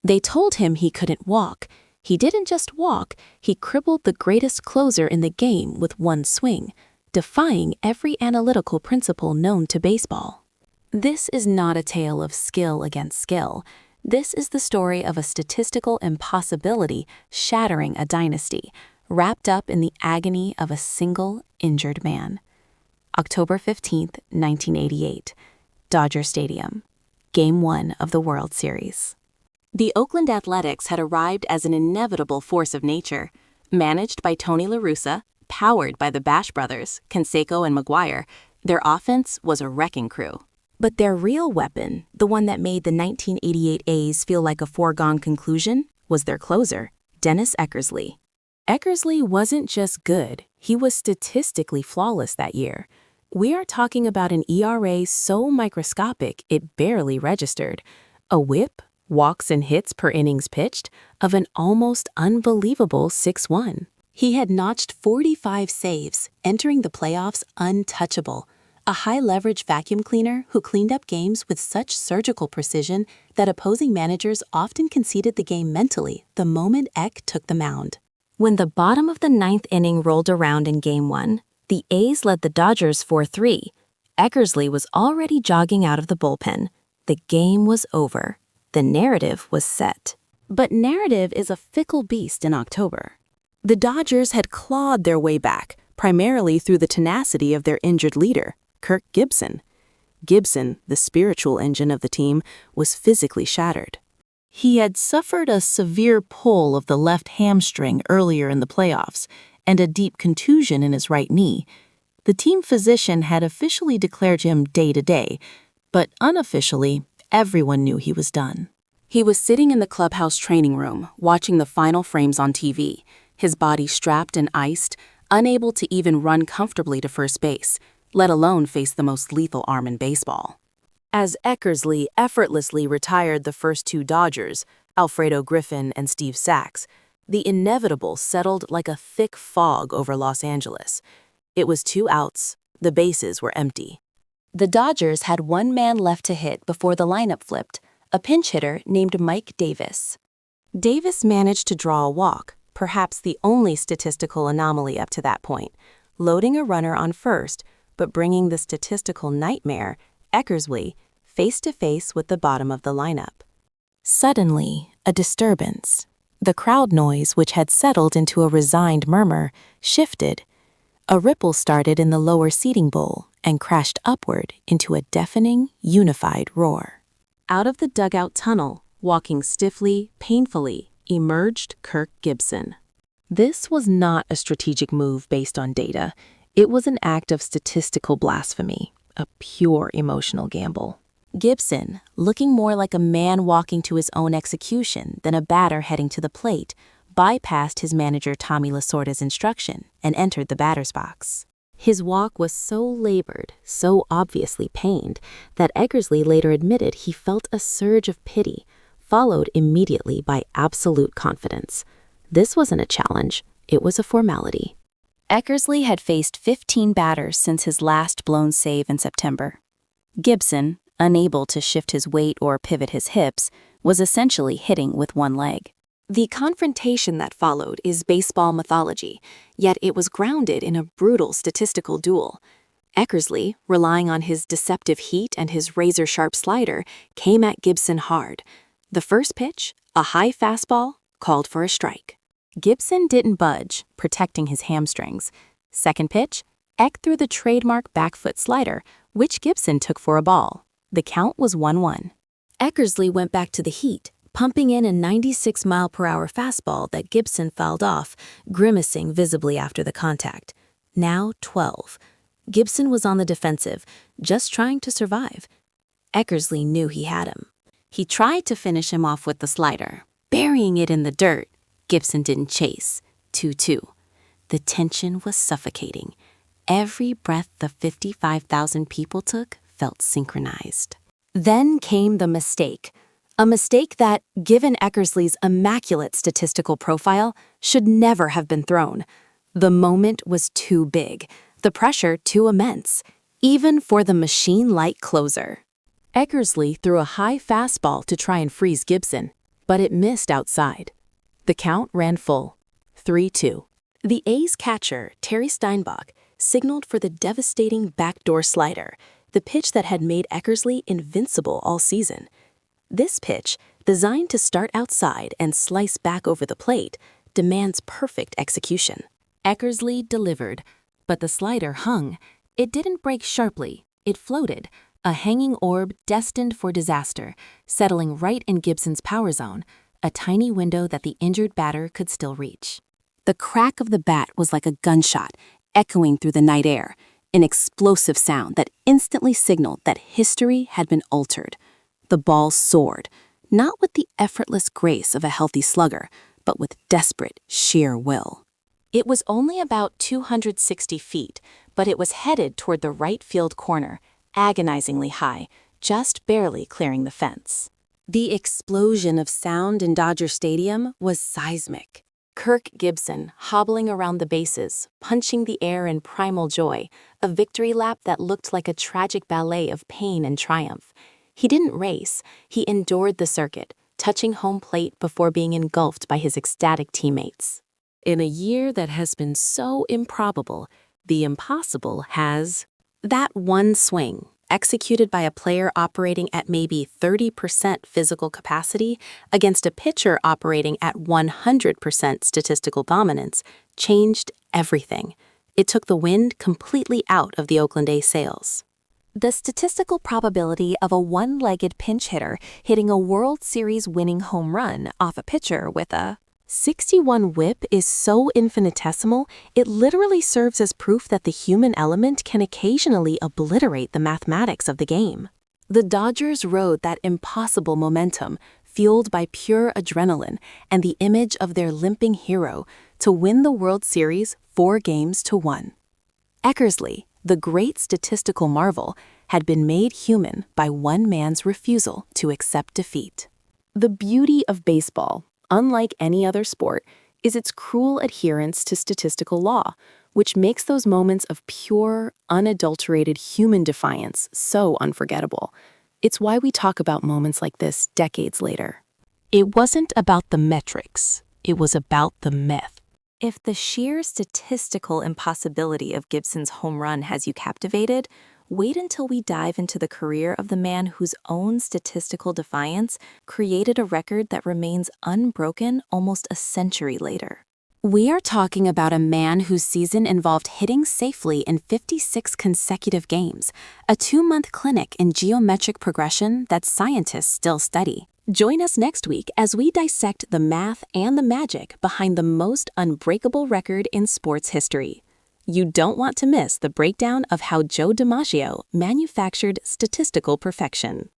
They told him he couldn't walk. He didn't just walk, he crippled the greatest closer in the game with one swing, defying every analytical principle known to baseball. This is not a tale of skill against skill. This is the story of a statistical impossibility shattering a dynasty, wrapped up in the agony of a single injured man. October 15, 1988, Dodger Stadium, Game 1 of the World Series. The Oakland Athletics had arrived as an inevitable force of nature. Managed by Tony La Russa, powered by the Bash brothers, Canseco and McGuire, their offense was a wrecking crew. But their real weapon, the one that made the 1988 A's feel like a foregone conclusion, was their closer, Dennis Eckersley. Eckersley wasn't just good, he was statistically flawless that year. We are talking about an ERA so microscopic it barely registered, a whip, walks and hits per innings pitched, of an almost unbelievable 6.1. He had notched 45 saves, entering the playoffs untouchable, a high-leverage vacuum cleaner who cleaned up games with such surgical precision that opposing managers often conceded the game mentally the moment Eck took the mound. When the bottom of the ninth inning rolled around in Game 1, the A's led the Dodgers 4-3. Eckersley was already jogging out of the bullpen. The game was over. The narrative was set. But narrative is a fickle beast in October. The Dodgers had clawed their way back, primarily through the tenacity of their injured leader, Kirk Gibson. Gibson, the spiritual engine of the team, was physically shattered. He had suffered a severe pull of the left hamstring earlier in the playoffs and a deep contusion in his right knee. The team physician had officially declared him day-to-day, but unofficially, everyone knew he was done. He was sitting in the clubhouse training room, watching the final frames on TV, his body strapped and iced, unable to even run comfortably to first base, let alone face the most lethal arm in baseball. As Eckersley effortlessly retired the first two Dodgers, Alfredo Griffin and Steve Sax, the inevitable settled like a thick fog over Los Angeles. It was 2 outs, the bases were empty. The Dodgers had one man left to hit before the lineup flipped, a pinch hitter named Mike Davis. Davis managed to draw a walk, perhaps the only statistical anomaly up to that point, loading a runner on first, but bringing the statistical nightmare, Eckersley, face-to-face with the bottom of the lineup. Suddenly, a disturbance. The crowd noise, which had settled into a resigned murmur, shifted. A ripple started in the lower seating bowl and crashed upward into a deafening, unified roar. Out of the dugout tunnel, walking stiffly, painfully, emerged Kirk Gibson. This was not a strategic move based on data. It was an act of statistical blasphemy, a pure emotional gamble. Gibson, looking more like a man walking to his own execution than a batter heading to the plate, bypassed his manager Tommy Lasorda's instruction and entered the batter's box. His walk was so labored, so obviously pained, that Eckersley later admitted he felt a surge of pity, followed immediately by absolute confidence. This wasn't a challenge, it was a formality. Eckersley had faced 15 batters since his last blown save in September. Gibson, unable to shift his weight or pivot his hips, was essentially hitting with one leg. The confrontation that followed is baseball mythology, yet it was grounded in a brutal statistical duel. Eckersley, relying on his deceptive heat and his razor-sharp slider, came at Gibson hard. The first pitch, a high fastball, called for a strike. Gibson didn't budge, protecting his hamstrings. Second pitch, Eck threw the trademark back foot slider, which Gibson took for a ball. The count was 1-1. Eckersley went back to the heat, pumping in a 96-mile-per-hour fastball that Gibson fouled off, grimacing visibly after the contact. Now 12. Gibson was on the defensive, just trying to survive. Eckersley knew he had him. He tried to finish him off with the slider, burying it in the dirt. Gibson didn't chase. 2-2. The tension was suffocating. Every breath the 55,000 people took felt synchronized. Then came the mistake. A mistake that, given Eckersley's immaculate statistical profile, should never have been thrown. The moment was too big, the pressure too immense, even for the machine-like closer. Eckersley threw a high fastball to try and freeze Gibson, but it missed outside. The count ran full, 3-2. The A's catcher, Terry Steinbach, signaled for the devastating backdoor slider, the pitch that had made Eckersley invincible all season. This pitch, designed to start outside and slice back over the plate, demands perfect execution. Eckersley delivered, but the slider hung. It didn't break sharply, it floated, a hanging orb destined for disaster, settling right in Gibson's power zone, a tiny window that the injured batter could still reach. The crack of the bat was like a gunshot, echoing through the night air, an explosive sound that instantly signaled that history had been altered. The ball soared, not with the effortless grace of a healthy slugger, but with desperate, sheer will. It was only about 260 feet, but it was headed toward the right field corner, agonizingly high, just barely clearing the fence. The explosion of sound in Dodger Stadium was seismic. Kirk Gibson, hobbling around the bases, punching the air in primal joy, a victory lap that looked like a tragic ballet of pain and triumph. He didn't race, he endured the circuit, touching home plate before being engulfed by his ecstatic teammates. In a year that has been so improbable, the impossible has that one swing, executed by a player operating at maybe 30% physical capacity against a pitcher operating at 100% statistical dominance, changed everything. It took the wind completely out of the Oakland A's sails. The statistical probability of a one-legged pinch hitter hitting a World Series winning home run off a pitcher with a 61 whip is so infinitesimal, it literally serves as proof that the human element can occasionally obliterate the mathematics of the game. The Dodgers rode that impossible momentum, fueled by pure adrenaline and the image of their limping hero, to win the World Series 4-1. Eckersley, the great statistical marvel, had been made human by one man's refusal to accept defeat. The beauty of baseball, unlike any other sport, is its cruel adherence to statistical law, which makes those moments of pure, unadulterated human defiance so unforgettable. It's why we talk about moments like this decades later. It wasn't about the metrics, it was about the myth. If the sheer statistical impossibility of Gibson's home run has you captivated, wait until we dive into the career of the man whose own statistical defiance created a record that remains unbroken almost a century later. We are talking about a man whose season involved hitting safely in 56 consecutive games, a 2-month clinic in geometric progression that scientists still study. Join us next week as we dissect the math and the magic behind the most unbreakable record in sports history. You don't want to miss the breakdown of how Joe DiMaggio manufactured statistical perfection.